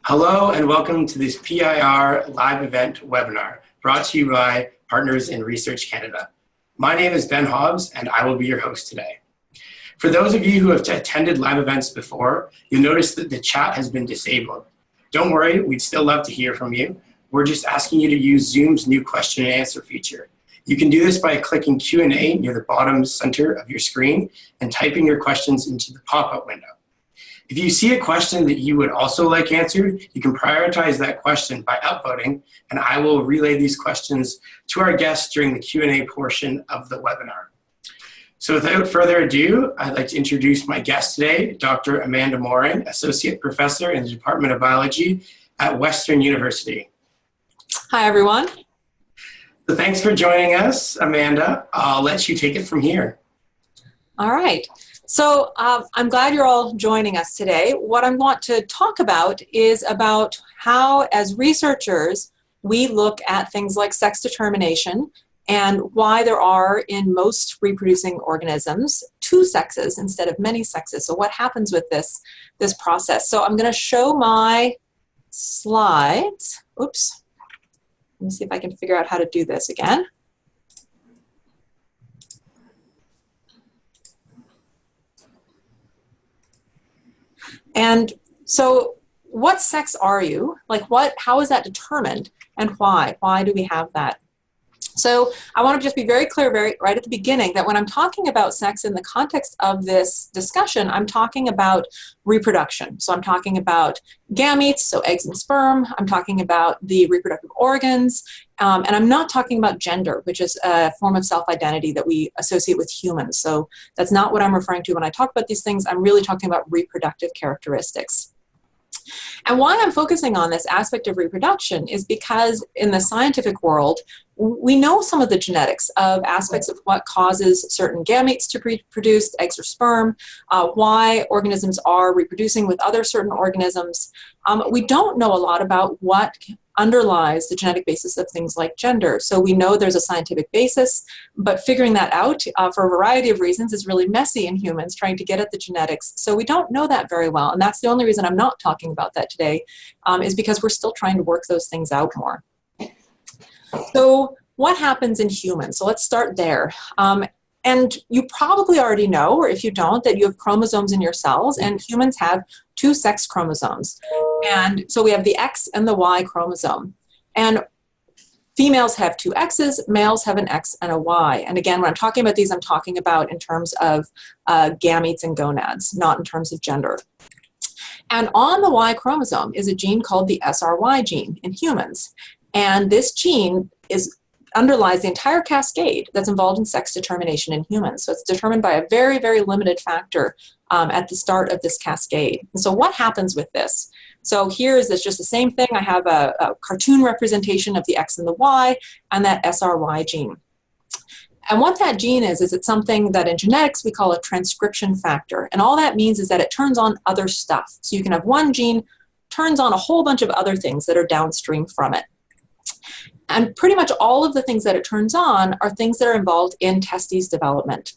Hello and welcome to this PIR Live Event Webinar brought to you by Partners in Research Canada. My name is Ben Hobbs and I will be your host today. For those of you who have attended live events before, you'll notice that the chat has been disabled. Don't worry, we'd still love to hear from you. We're just asking you to use Zoom's new question and answer feature. You can do this by clicking Q&A near the bottom center of your screen and typing your questions into the pop-up window. If you see a question that you would also like answered, you can prioritize that question by upvoting, and I will relay these questions to our guests during the Q&A portion of the webinar. So without further ado, I'd like to introduce my guest today, Dr. Amanda Moehring, Associate Professor in the Department of Biology at Western University. Hi, everyone. So thanks for joining us, Amanda. I'll let you take it from here. All right. So I'm glad you're all joining us today. What I want to talk about is about how, as researchers, we look at things like sex determination and why there are, in most reproducing organisms, two sexes instead of many sexes. So what happens with this process? So I'm going to show my slides. Oops. Let me see if I can figure out how to do this again. And so what sex are you? Like how is that determined and why? Why do we have that? So I want to just be very clear right at the beginning that when I'm talking about sex in the context of this discussion, I'm talking about reproduction. So I'm talking about gametes, so eggs and sperm. I'm talking about the reproductive organs. And I'm not talking about gender, which is a form of self-identity that we associate with humans. So that's not what I'm referring to when I talk about these things. I'm really talking about reproductive characteristics. And why I'm focusing on this aspect of reproduction is because in the scientific world, we know some of the genetics of aspects of what causes certain gametes to be produced, eggs or sperm, why organisms are reproducing with other certain organisms. We don't know a lot about what underlies the genetic basis of things like gender. So we know there's a scientific basis, but figuring that out for a variety of reasons is really messy in humans, trying to get at the genetics. So we don't know that very well, and that's the only reason I'm not talking about that today, is because we're still trying to work those things out more. So what happens in humans? So let's start there. And you probably already know, or if you don't, that you have chromosomes in your cells, and humans have two sex chromosomes. And so we have the X and the Y chromosome. And females have two X's, males have an X and a Y. And again, when I'm talking about these, I'm talking about in terms of gametes and gonads, not in terms of gender. And on the Y chromosome is a gene called the Sry gene in humans. And this gene underlies the entire cascade that's involved in sex determination in humans. So it's determined by a very, very limited factor at the start of this cascade. And so what happens with this? So here is just the same thing. I have a cartoon representation of the X and the Y and that Sry gene. And what that gene is it's something that in genetics we call a transcription factor. And all that means is that it turns on other stuff. So you can have one gene turns on a whole bunch of other things that are downstream from it. And pretty much all of the things that it turns on are things that are involved in testes development.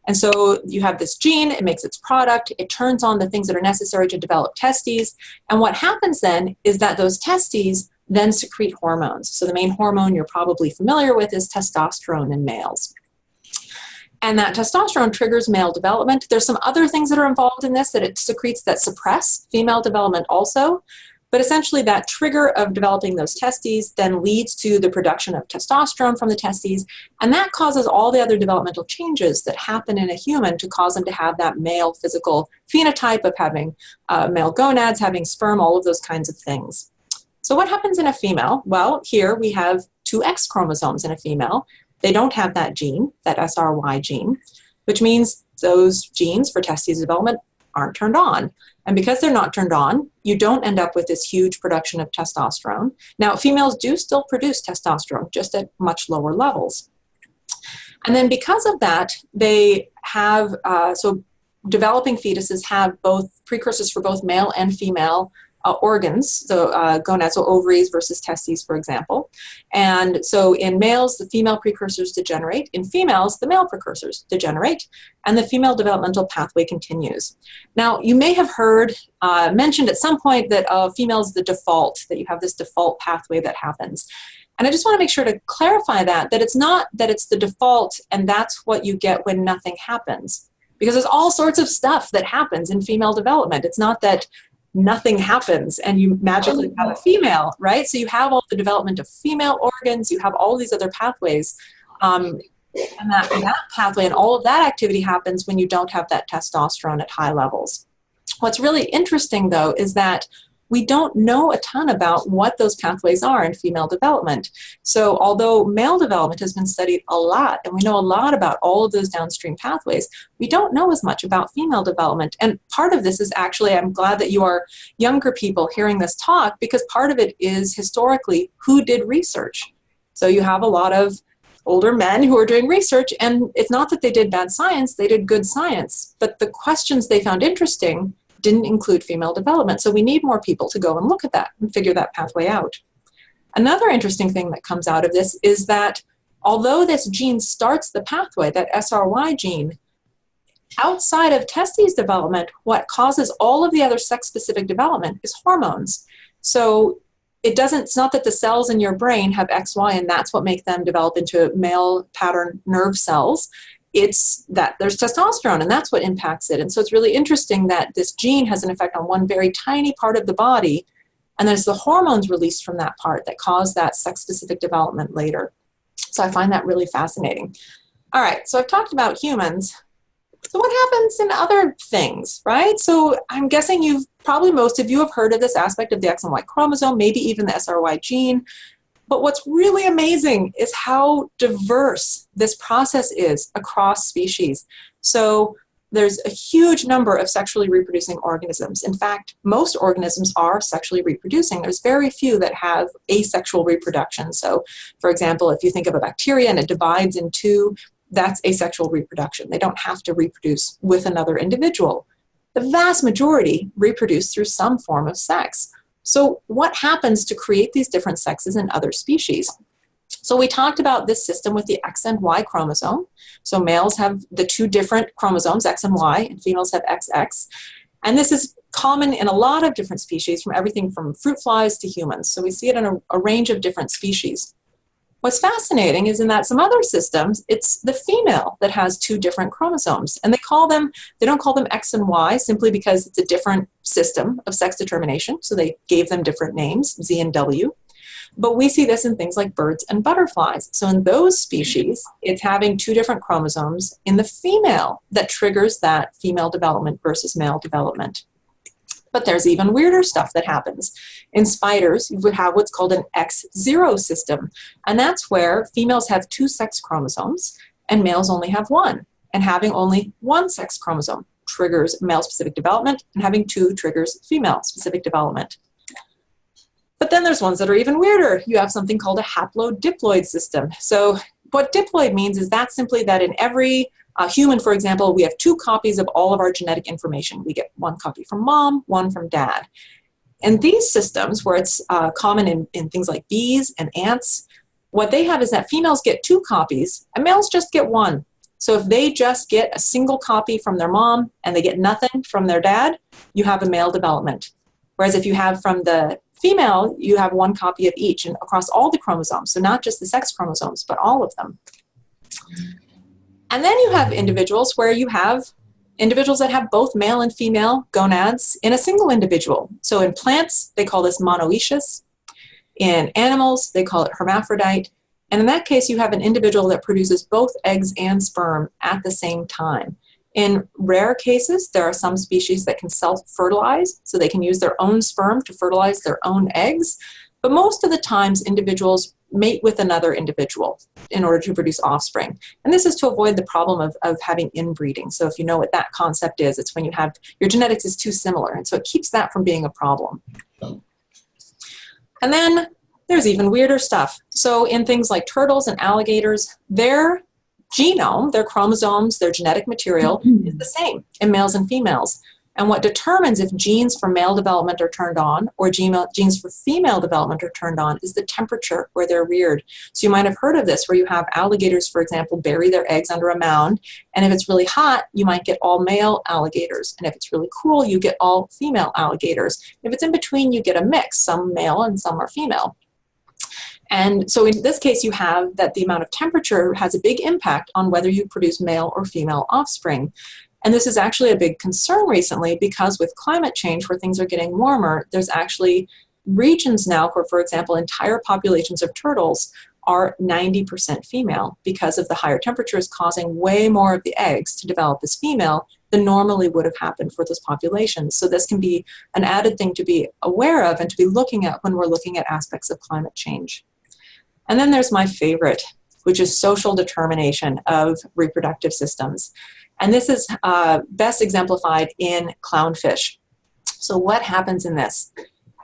And so you have this gene, it makes its product, it turns on the things that are necessary to develop testes. And what happens then is that those testes then secrete hormones. So the main hormone you're probably familiar with is testosterone in males. And that testosterone triggers male development. There's some other things that are involved in this that it secretes that suppress female development also. But essentially that trigger of developing those testes then leads to the production of testosterone from the testes, and that causes all the other developmental changes that happen in a human to cause them to have that male physical phenotype of having male gonads, having sperm, all of those kinds of things. So what happens in a female? Well, here we have two X chromosomes in a female. They don't have that gene, that Sry gene, which means those genes for testes development aren't turned on. And because they're not turned on, you don't end up with this huge production of testosterone. Now, females do still produce testosterone, just at much lower levels. And then because of that, they have, so developing fetuses have both precursors for both male and female organs, so gonads, so ovaries versus testes, for example. And so in males, the female precursors degenerate. In females, the male precursors degenerate, and the female developmental pathway continues. Now, you may have heard mentioned at some point that females the default, that you have this default pathway that happens. And I just want to make sure to clarify that it's not that it's the default and that's what you get when nothing happens. Because there's all sorts of stuff that happens in female development. It's not that nothing happens and you magically have a female, right? So you have all the development of female organs, you have all these other pathways, and that pathway and all of that activity happens when you don't have that testosterone at high levels. What's really interesting, though, is that we don't know a ton about what those pathways are in female development. So although male development has been studied a lot, and we know a lot about all of those downstream pathways, we don't know as much about female development. And part of this is actually, I'm glad that you are younger people hearing this talk, because part of it is historically who did research. So you have a lot of older men who are doing research, and it's not that they did bad science, they did good science, but the questions they found interesting didn't include female development. So we need more people to go and look at that and figure that pathway out. Another interesting thing that comes out of this is that although this gene starts the pathway, that Sry gene, outside of testes development, what causes all of the other sex-specific development is hormones. So it's not that the cells in your brain have XY and that's what makes them develop into male pattern nerve cells. It's that there's testosterone and that's what impacts it. And so it's really interesting that this gene has an effect on one very tiny part of the body, and there's the hormones released from that part that cause that sex-specific development later. So I find that really fascinating. All right, so I've talked about humans. So what happens in other things, right? So I'm guessing most of you have heard of this aspect of the X and Y chromosome, maybe even the Sry gene. But what's really amazing is how diverse this process is across species. So there's a huge number of sexually reproducing organisms. In fact, most organisms are sexually reproducing. There's very few that have asexual reproduction. So, for example, if you think of a bacteria and it divides in two, that's asexual reproduction. They don't have to reproduce with another individual. The vast majority reproduce through some form of sex. So what happens to create these different sexes in other species? So we talked about this system with the X and Y chromosome. So males have the two different chromosomes, X and Y, and females have XX. And this is common in a lot of different species, from everything from fruit flies to humans. So we see it in a range of different species. What's fascinating is in that some other systems, it's the female that has two different chromosomes. And they don't call them X and Y simply because it's a different system of sex determination. So they gave them different names, Z and W. But we see this in things like birds and butterflies. So in those species, it's having two different chromosomes in the female that triggers that female development versus male development. But there's even weirder stuff that happens. In spiders, you would have what's called an X0 system. And that's where females have two sex chromosomes and males only have one. And having only one sex chromosome triggers male-specific development, and having two triggers female-specific development. But then there's ones that are even weirder. You have something called a haplodiploid system. So what diploid means is that's simply that in every human, for example, we have two copies of all of our genetic information. We get one copy from mom, one from dad. And these systems, where it's common in things like bees and ants, what they have is that females get two copies and males just get one. So if they just get a single copy from their mom and they get nothing from their dad, you have a male development. Whereas if you have from the female, you have one copy of each and across all the chromosomes. So not just the sex chromosomes, but all of them. And then you have individuals where you have individuals that have both male and female gonads in a single individual. So in plants, they call this monoecious. In animals, they call it hermaphrodite. And in that case, you have an individual that produces both eggs and sperm at the same time. In rare cases, there are some species that can self-fertilize, so they can use their own sperm to fertilize their own eggs. But most of the times, individuals mate with another individual in order to produce offspring. And this is to avoid the problem of having inbreeding. So if you know what that concept is, it's when you have, your genetics is too similar. And so it keeps that from being a problem. And then there's even weirder stuff. So in things like turtles and alligators, their genome, their chromosomes, their genetic material is the same in males and females. And what determines if genes for male development are turned on or genes for female development are turned on is the temperature where they're reared. So you might have heard of this, where you have alligators, for example, bury their eggs under a mound, and if it's really hot, you might get all male alligators, and if it's really cool, you get all female alligators. If it's in between, you get a mix, some male and some are female. And so in this case, you have that the amount of temperature has a big impact on whether you produce male or female offspring. And this is actually a big concern recently because with climate change, where things are getting warmer, there's actually regions now where, for example, entire populations of turtles are 90% female because of the higher temperatures causing way more of the eggs to develop as female than normally would have happened for those populations. So this can be an added thing to be aware of and to be looking at when we're looking at aspects of climate change. And then there's my favorite, which is social determination of reproductive systems. And this is best exemplified in clownfish. So what happens in this?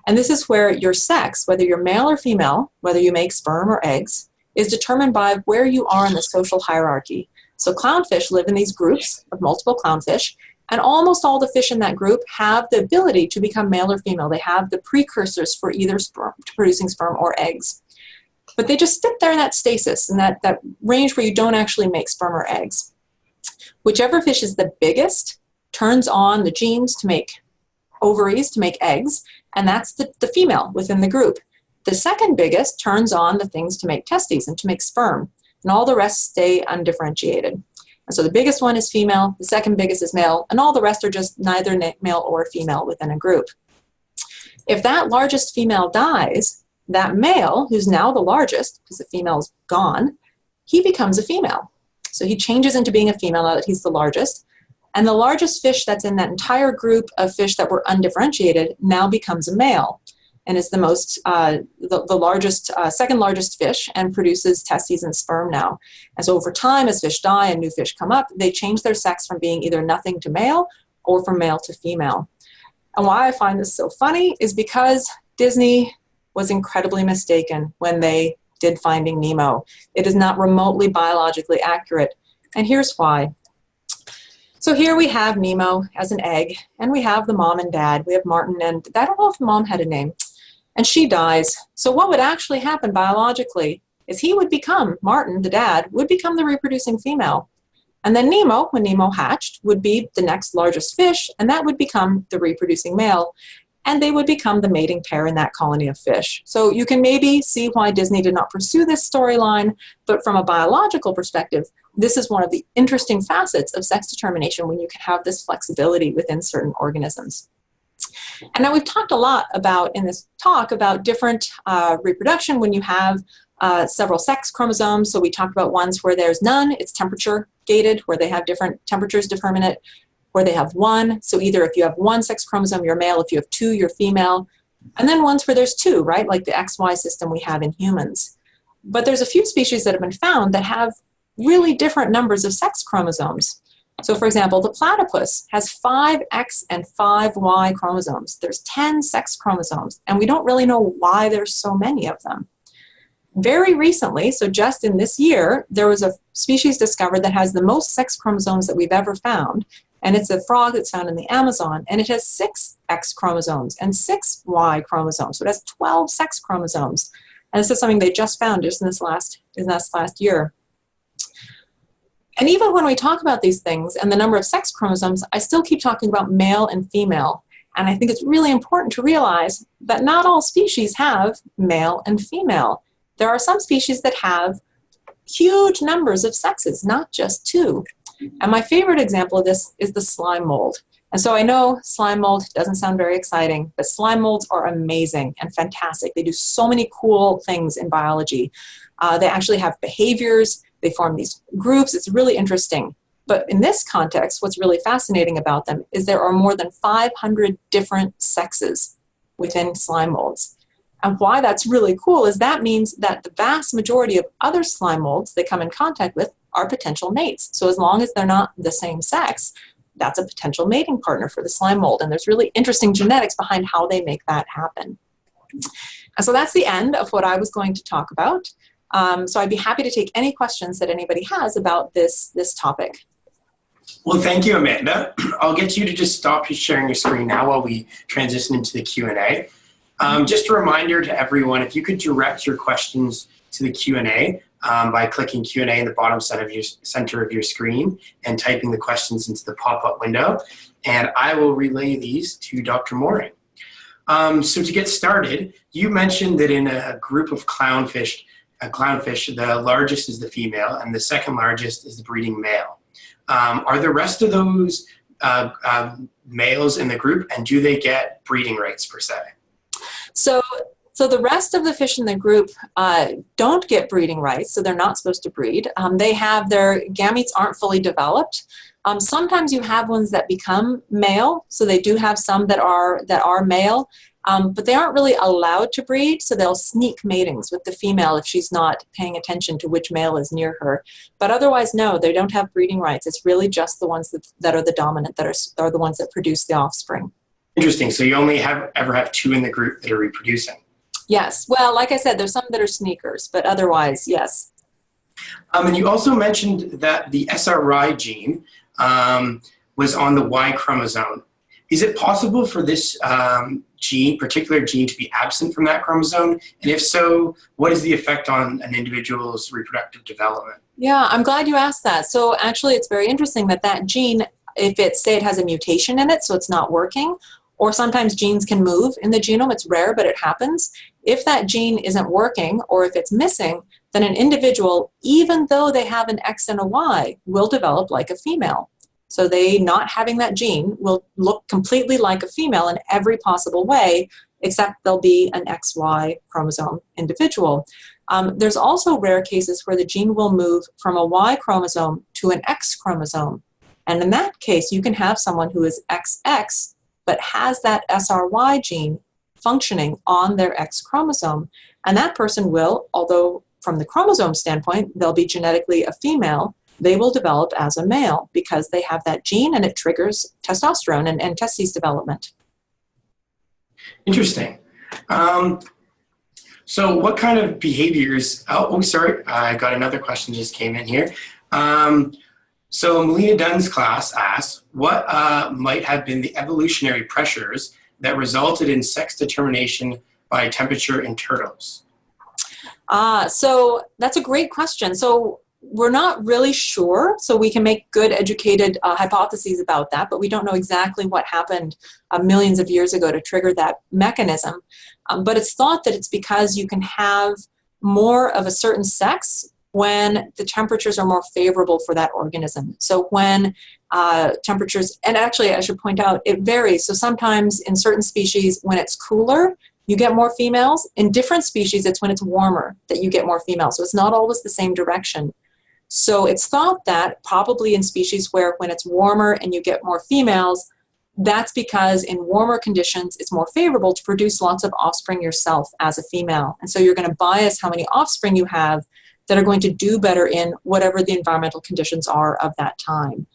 And this is where your sex, whether you're male or female, whether you make sperm or eggs, is determined by where you are in the social hierarchy. So clownfish live in these groups of multiple clownfish, and almost all the fish in that group have the ability to become male or female. They have the precursors for either producing sperm or eggs. But they just sit there in that stasis, in that range where you don't actually make sperm or eggs. Whichever fish is the biggest turns on the genes to make ovaries, to make eggs, and that's the female within the group. The second biggest turns on the things to make testes and to make sperm, and all the rest stay undifferentiated. And so the biggest one is female, the second biggest is male, and all the rest are just neither male or female within a group. If that largest female dies, that male, who's now the largest, because the female's gone, he becomes a female. So he changes into being a female now that he's the largest. And the largest fish that's in that entire group of fish that were undifferentiated now becomes a male and is the most, the largest, second largest fish, and produces testes and sperm now. As over time, as fish die and new fish come up, they change their sex from being either nothing to male or from male to female. And why I find this so funny is because Disney was incredibly mistaken when they did Finding Nemo. It is not remotely biologically accurate, and here's why. So here we have Nemo as an egg, and we have the mom and dad. We have Martin, and I don't know if the mom had a name, and she dies. So what would actually happen biologically is he would become, Martin, the dad, would become the reproducing female. And then Nemo, when Nemo hatched, would be the next largest fish, and that would become the reproducing male. And they would become the mating pair in that colony of fish. So you can maybe see why Disney did not pursue this storyline, but from a biological perspective, this is one of the interesting facets of sex determination when you can have this flexibility within certain organisms. And now we've talked a lot about, in this talk, about different reproduction when you have several sex chromosomes. So we talked about ones where there's none, it's temperature gated, where they have different temperatures determine it. Where they have one, so either if you have one sex chromosome, you're male, if you have two, you're female, and then ones where there's two, right, like the XY system we have in humans. But there's a few species that have been found that have really different numbers of sex chromosomes. So for example, the platypus has 5 X and 5 Y chromosomes. There's 10 sex chromosomes, and we don't really know why there's so many of them. Very recently, so just in this year, there was a species discovered that has the most sex chromosomes that we've ever found. And it's a frog that's found in the Amazon, and it has 6 X chromosomes and 6 Y chromosomes. So it has 12 sex chromosomes. And this is something they just found just in this last year. And even when we talk about these things and the number of sex chromosomes, I still keep talking about male and female. And I think it's really important to realize that not all species have male and female. There are some species that have huge numbers of sexes, not just 2. And my favorite example of this is the slime mold. And so I know slime mold doesn't sound very exciting, but slime molds are amazing and fantastic. They do so many cool things in biology. They actually have behaviors. They form these groups. It's really interesting. But in this context, what's really fascinating about them is there are more than 500 different sexes within slime molds. And why that's really cool is that means that the vast majority of other slime molds they come in contact with are potential mates. So as long as they're not the same sex, that's a potential mating partner for the slime mold. And there's really interesting genetics behind how they make that happen. And so that's the end of what I was going to talk about. So I'd be happy to take any questions that anybody has about this topic. Well, thank you, Amanda. I'll get you to just stop sharing your screen now while we transition into the Q&A. Just a reminder to everyone, if you could direct your questions to the Q&A by clicking Q&A in the bottom center of your screen and typing the questions into the pop-up window, and I will relay these to Dr. Moehring. So to get started, you mentioned that in a group of clownfish, the largest is the female and the second largest is the breeding male. Are the rest of those males in the group, and do they get breeding rights per se? So the rest of the fish in the group don't get breeding rights, so they're not supposed to breed. They have their gametes aren't fully developed. Sometimes you have ones that become male, so they do have some that are male, but they aren't really allowed to breed, so they'll sneak matings with the female if she's not paying attention to which male is near her. But otherwise, no, they don't have breeding rights. It's really just the ones that are the dominant, that are the ones that produce the offspring. Interesting. So you only ever have two in the group that are reproducing? Yes. Well, like I said, there's some that are sneakers, but otherwise, yes. And you also mentioned that the Sry gene was on the Y chromosome. Is it possible for this particular gene to be absent from that chromosome? And if so, what is the effect on an individual's reproductive development? Yeah, I'm glad you asked that. So actually, it's very interesting that gene, if say it has a mutation in it, so it's not working, or sometimes genes can move in the genome. It's rare, but it happens. If that gene isn't working or if it's missing, then an individual, even though they have an X and a Y, will develop like a female. So they not having that gene will look completely like a female in every possible way, except they'll be an XY chromosome individual. There's also rare cases where the gene will move from a Y chromosome to an X chromosome. And in that case, you can have someone who is XX, but has that SRY gene functioning on their X chromosome. And that person will, although from the chromosome standpoint, they'll be genetically a female, they will develop as a male because they have that gene and it triggers testosterone and testes development. Interesting. So what kind of behaviors, sorry, I got another question just came in here. So Melina Dunn's class asked, what might have been the evolutionary pressures that resulted in sex determination by temperature in turtles? So that's a great question. So we're not really sure, so we can make good educated hypotheses about that, but we don't know exactly what happened millions of years ago to trigger that mechanism. But it's thought that it's because you can have more of a certain sex when the temperatures are more favorable for that organism. So when temperatures, and actually I should point out, it varies. So sometimes in certain species, when it's cooler, you get more females. In different species, it's when it's warmer that you get more females. So it's not always the same direction. So it's thought that probably in species where when it's warmer and you get more females, that's because in warmer conditions, it's more favorable to produce lots of offspring yourself as a female. And so you're going to bias how many offspring you have that are going to do better in whatever the environmental conditions are of that time.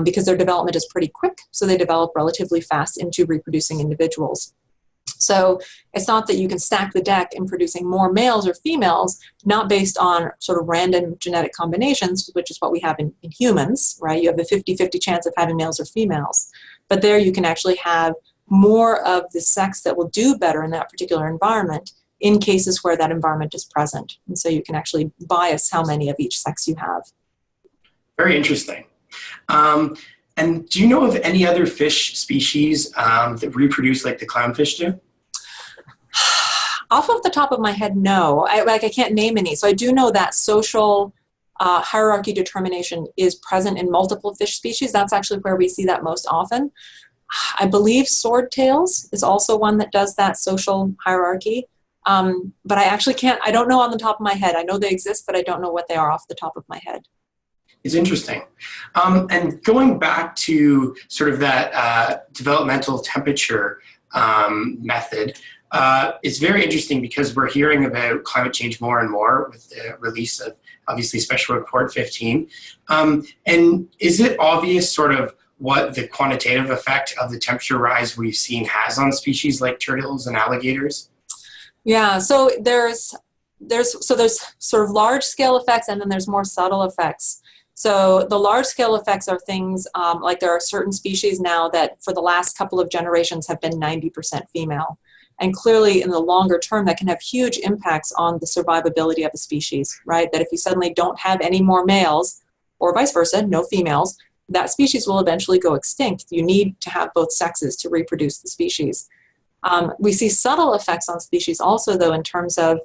Because their development is pretty quick, so they develop relatively fast into reproducing individuals. So it's not that you can stack the deck in producing more males or females, not based on sort of random genetic combinations, which is what we have in humans, right? You have a 50-50 chance of having males or females. But there you can actually have more of the sex that will do better in that particular environment in cases where that environment is present. And so you can actually bias how many of each sex you have. Very interesting. And do you know of any other fish species that reproduce like the clownfish do? Off of the top of my head, no. I can't name any. So I do know that social hierarchy determination is present in multiple fish species. That's actually where we see that most often. I believe swordtails is also one that does that social hierarchy. But I don't know on the top of my head. I know they exist, but I don't know what they are off the top of my head. It's interesting. And going back to sort of that developmental temperature method, it's very interesting because we're hearing about climate change more and more with the release of, obviously, Special Report 15. And is it obvious sort of what the quantitative effect of the temperature rise we've seen has on species like turtles and alligators? Yeah, so there's sort of large scale effects, and then there's more subtle effects. So the large-scale effects are things like there are certain species now that for the last couple of generations have been 90% female. And clearly in the longer term, that can have huge impacts on the survivability of a species, right? That if you suddenly don't have any more males, or vice versa, no females, that species will eventually go extinct. You need to have both sexes to reproduce the species. We see subtle effects on species also, though, in terms of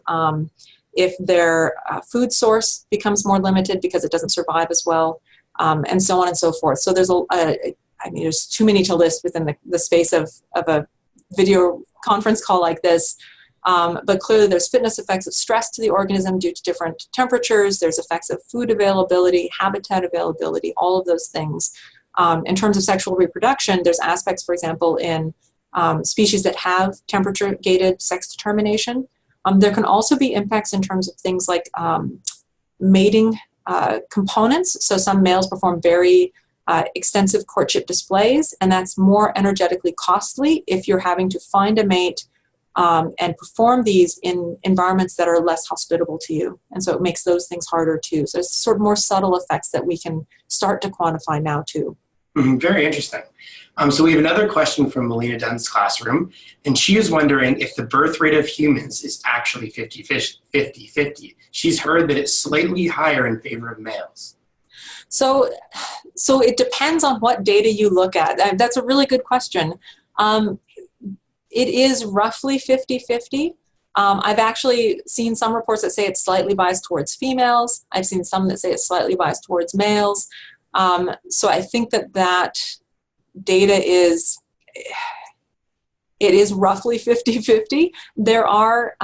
if their food source becomes more limited because it doesn't survive as well, and so on and so forth. So there's there's too many to list within the space of a video conference call like this. But clearly there's fitness effects of stress to the organism due to different temperatures. There's effects of food availability, habitat availability, all of those things. In terms of sexual reproduction, there's aspects, for example, in species that have temperature-gated sex determination. There can also be impacts in terms of things like mating components. So some males perform very extensive courtship displays, and that's more energetically costly if you're having to find a mate and perform these in environments that are less hospitable to you. And so it makes those things harder too. So it's sort of more subtle effects that we can start to quantify now too. Very interesting. So we have another question from Melina Dunn's classroom, and she is wondering if the birth rate of humans is actually 50-50. She's heard that it's slightly higher in favor of males. So it depends on what data you look at. That's a really good question. It is roughly 50-50. I've actually seen some reports that say it's slightly biased towards females. I've seen some that say it's slightly biased towards males. So I think that data is roughly 50-50. There are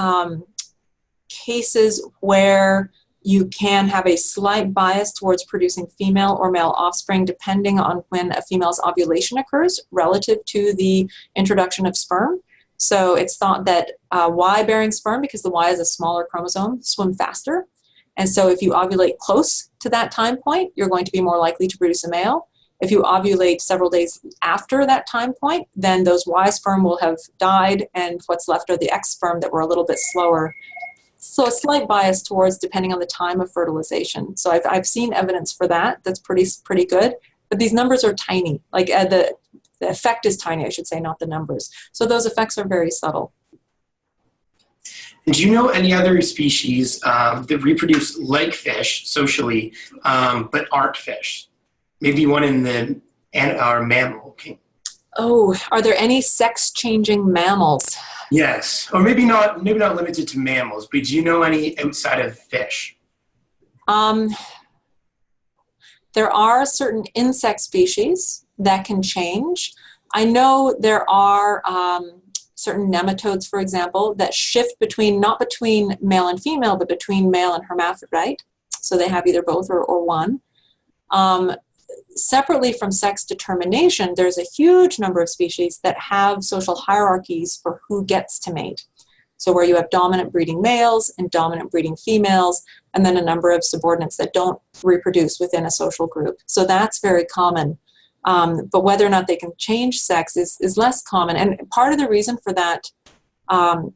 cases where you can have a slight bias towards producing female or male offspring depending on when a female's ovulation occurs relative to the introduction of sperm. So it's thought that Y-bearing sperm, because the Y is a smaller chromosome, swim faster. And so if you ovulate close to that time point, you're going to be more likely to produce a male. If you ovulate several days after that time point, then those Y sperm will have died, and what's left are the X sperm that were a little bit slower. So a slight bias towards depending on the time of fertilization. So I've seen evidence for that. That's pretty good. But these numbers are tiny. Like the effect is tiny, I should say, not the numbers. So those effects are very subtle. And do you know any other species that reproduce like fish socially, but aren't fish? Maybe one in our mammal kingdom. Oh, are there any sex-changing mammals? Yes, or maybe not limited to mammals, but do you know any outside of fish? There are certain insect species that can change. I know there are certain nematodes, for example, that shift not between male and female, but between male and hermaphrodite. So they have either both or one. Separately from sex determination, there's a huge number of species that have social hierarchies for who gets to mate. So where you have dominant breeding males and dominant breeding females, and then a number of subordinates that don't reproduce within a social group. So that's very common. But whether or not they can change sex is less common. And part of the reason for that, and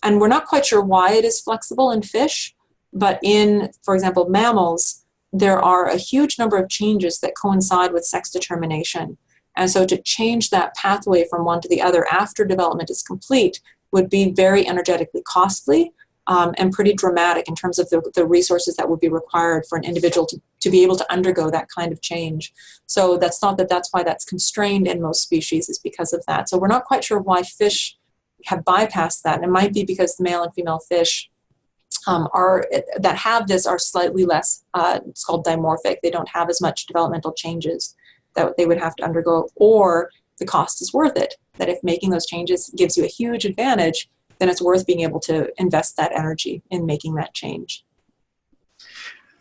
we're not quite sure why it is flexible in fish, but in, for example, mammals, there are a huge number of changes that coincide with sex determination. And so to change that pathway from one to the other after development is complete would be very energetically costly and pretty dramatic in terms of the resources that would be required for an individual to be able to undergo that kind of change. So that's thought that's why that's constrained in most species, is because of that. So we're not quite sure why fish have bypassed that. And it might be because the male and female fish that have this are slightly less, it's called dimorphic. They don't have as much developmental changes that they would have to undergo, or the cost is worth it. That if making those changes gives you a huge advantage, then it's worth being able to invest that energy in making that change.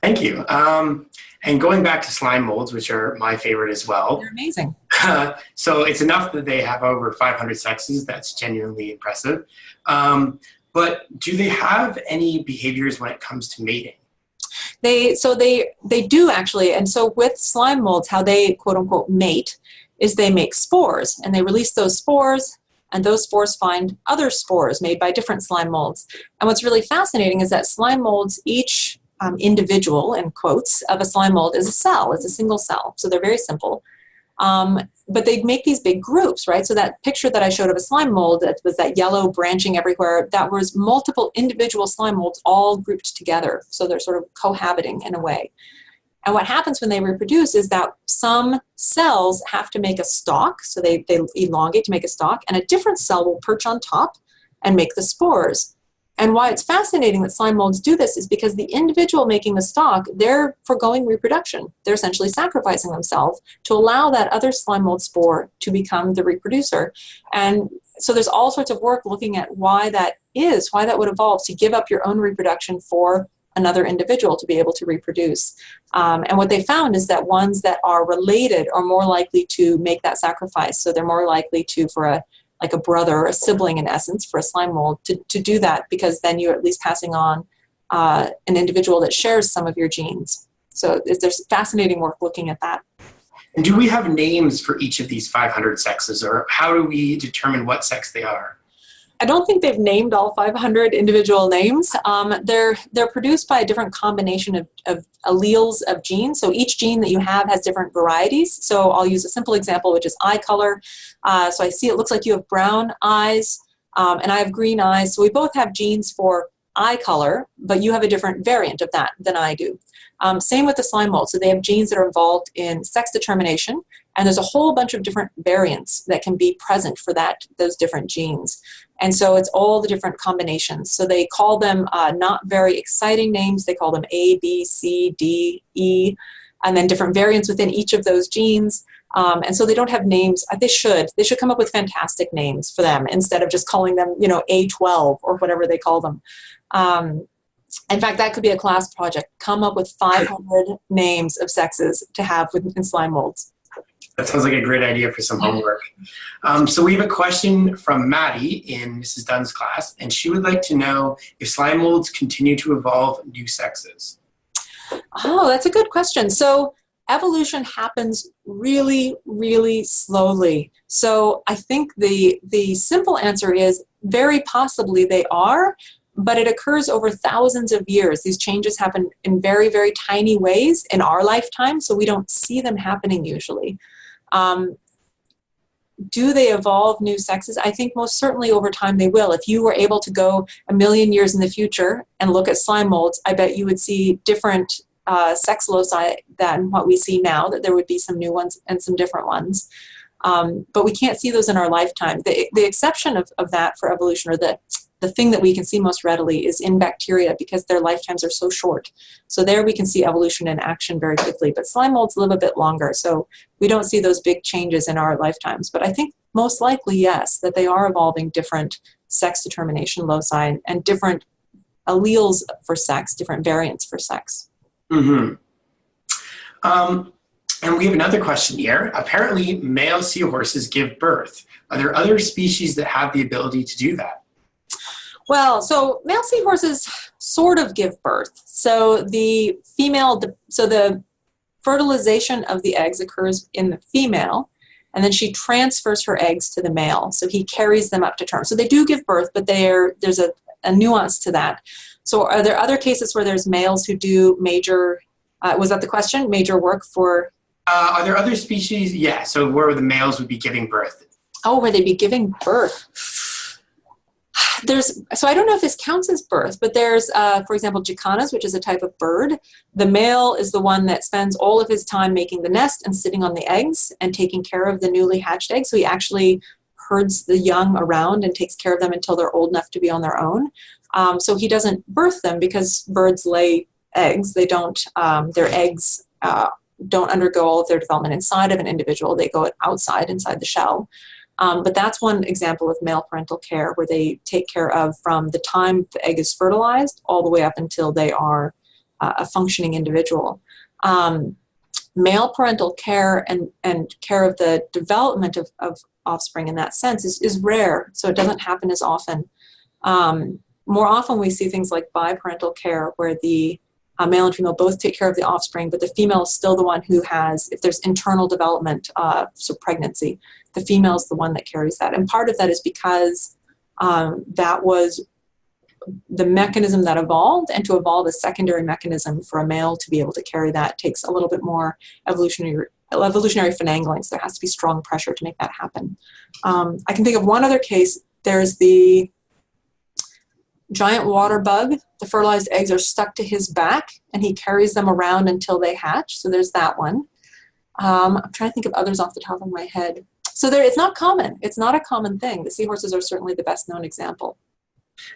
Thank you. And going back to slime molds, which are my favorite as well. They're amazing. So it's enough that they have over 500 sexes. That's genuinely impressive. But do they have any behaviors when it comes to mating? They do actually. And so with slime molds, how they quote unquote mate is they make spores, and they release those spores, and those spores find other spores made by different slime molds. And what's really fascinating is that slime molds each individual, in quotes, of a slime mold is a cell, it's a single cell. So they're very simple. But they make these big groups, right? So that picture that I showed of a slime mold that was that yellow branching everywhere, that was multiple individual slime molds all grouped together. So they're sort of cohabiting in a way. And what happens when they reproduce is that some cells have to make a stalk, so they elongate to make a stalk, and a different cell will perch on top and make the spores. And why it's fascinating that slime molds do this is because the individual making the stalk, they're foregoing reproduction. They're essentially sacrificing themselves to allow that other slime mold spore to become the reproducer. And so there's all sorts of work looking at why that is, why that would evolve to give up your own reproduction for another individual to be able to reproduce. And what they found is that ones that are related are more likely to make that sacrifice. So they're more likely to, like a brother or a sibling in essence, for a slime mold to do that, because then you're at least passing on an individual that shares some of your genes. So there's fascinating work looking at that. And do we have names for each of these 500 sexes, or how do we determine what sex they are? I don't think they've named all 500 individual names. They're produced by a different combination of alleles of genes. So each gene that you have has different varieties. So I'll use a simple example, which is eye color. So I see it looks like you have brown eyes, and I have green eyes. So we both have genes for eye color, but you have a different variant of that than I do. Same with the slime mold. So they have genes that are involved in sex determination, and there's a whole bunch of different variants that can be present for those different genes. And so it's all the different combinations. So they call them not very exciting names. They call them A, B, C, D, E, and then different variants within each of those genes. And so they don't have names. They should come up with fantastic names for them instead of just calling them, A12 or whatever they call them. In fact, that could be a class project. Come up with 500 names of sexes to have in slime molds. That sounds like a great idea for some homework. So we have a question from Maddie in Mrs. Dunn's class, and she would like to know if slime molds continue to evolve new sexes. Oh, that's a good question. So evolution happens really, really slowly. So I think the simple answer is very possibly they are, but it occurs over thousands of years. These changes happen in very, very tiny ways in our lifetime, so we don't see them happening usually. Do they evolve new sexes? I think most certainly over time they will. If you were able to go 1 million years in the future and look at slime molds, I bet you would see different sex loci than what we see now, that there would be some new ones and some different ones. But we can't see those in our lifetime. The exception of that for evolution, or the thing that we can see most readily, is in bacteria, because their lifetimes are so short. So there we can see evolution in action very quickly. But slime molds live a bit longer, so we don't see those big changes in our lifetimes. But I think most likely, yes, that they are evolving different sex determination loci and different alleles for sex, different variants for sex. Mm-hmm. And we have another question here. Apparently, male seahorses give birth. Are there other species that have the ability to do that? Well, so male seahorses sort of give birth. So the fertilization of the eggs occurs in the female, and then she transfers her eggs to the male. So he carries them up to term. So they do give birth, but there's a nuance to that. So are there other cases where there's males who do major, was that the question? Major work for? Are there other species? Yeah, so where the males would be giving birth. Oh, where they'd be giving birth. So I don't know if this counts as birth, but there's, for example, jacanas, which is a type of bird. The male is the one that spends all of his time making the nest and sitting on the eggs and taking care of the newly hatched eggs. So he actually herds the young around and takes care of them until they're old enough to be on their own. So he doesn't birth them, because birds lay eggs. They don't, their eggs don't undergo all of their development inside of an individual. They go outside, inside the shell. But that's one example of male parental care, where they take care of from the time the egg is fertilized all the way up until they are a functioning individual. Male parental care and care of the development of offspring in that sense is rare, so it doesn't happen as often. More often we see things like biparental care, where the male and female both take care of the offspring, but the female is still the one who has, if there's internal development, so pregnancy, the female is the one that carries that. And part of that is because that was the mechanism that evolved, and to evolve a secondary mechanism for a male to be able to carry that takes a little bit more evolutionary finagling. So there has to be strong pressure to make that happen. I can think of one other case. There's the giant water bug. The fertilized eggs are stuck to his back, and he carries them around until they hatch. So there's that one. I'm trying to think of others off the top of my head. So it's not common. It's not a common thing. The seahorses are certainly the best known example.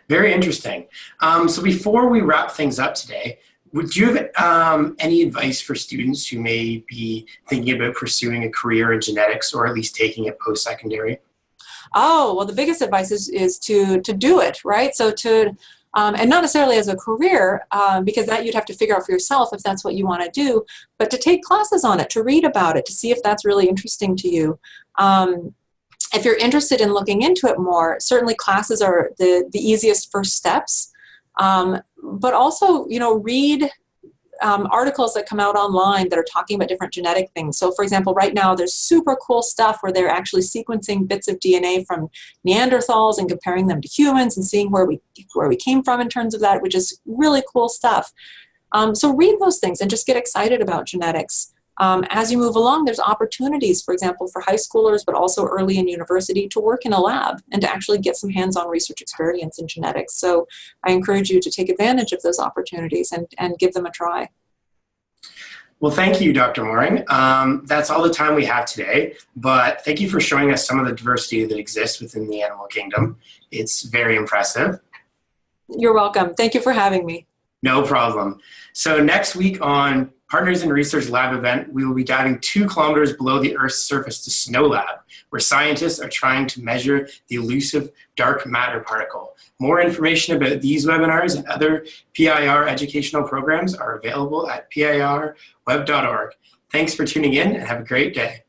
Very interesting. So before we wrap things up today, would you have any advice for students who may be thinking about pursuing a career in genetics, or at least taking it post-secondary? Oh, well, the biggest advice is to do it, right? So and not necessarily as a career, because that you'd have to figure out for yourself if that's what you want to do, but to take classes on it, to read about it, to see if that's really interesting to you. If you're interested in looking into it more, certainly classes are the easiest first steps. But also, read articles that come out online that are talking about different genetic things. So, for example, right now there's super cool stuff where they're actually sequencing bits of DNA from Neanderthals and comparing them to humans and seeing where we came from in terms of that, which is really cool stuff. So read those things and just get excited about genetics. As you move along, there's opportunities, for example, for high schoolers, but also early in university, to work in a lab and to actually get some hands-on research experience in genetics. So I encourage you to take advantage of those opportunities and give them a try. Well, thank you, Dr. Moehring. That's all the time we have today, but thank you for showing us some of the diversity that exists within the animal kingdom. It's very impressive. You're welcome. Thank you for having me. No problem. So next week on Partners in Research Lab event, we will be diving 2 kilometers below the Earth's surface to Snow Lab, where scientists are trying to measure the elusive dark matter particle. More information about these webinars and other PIR educational programs are available at pirweb.org. Thanks for tuning in, and have a great day.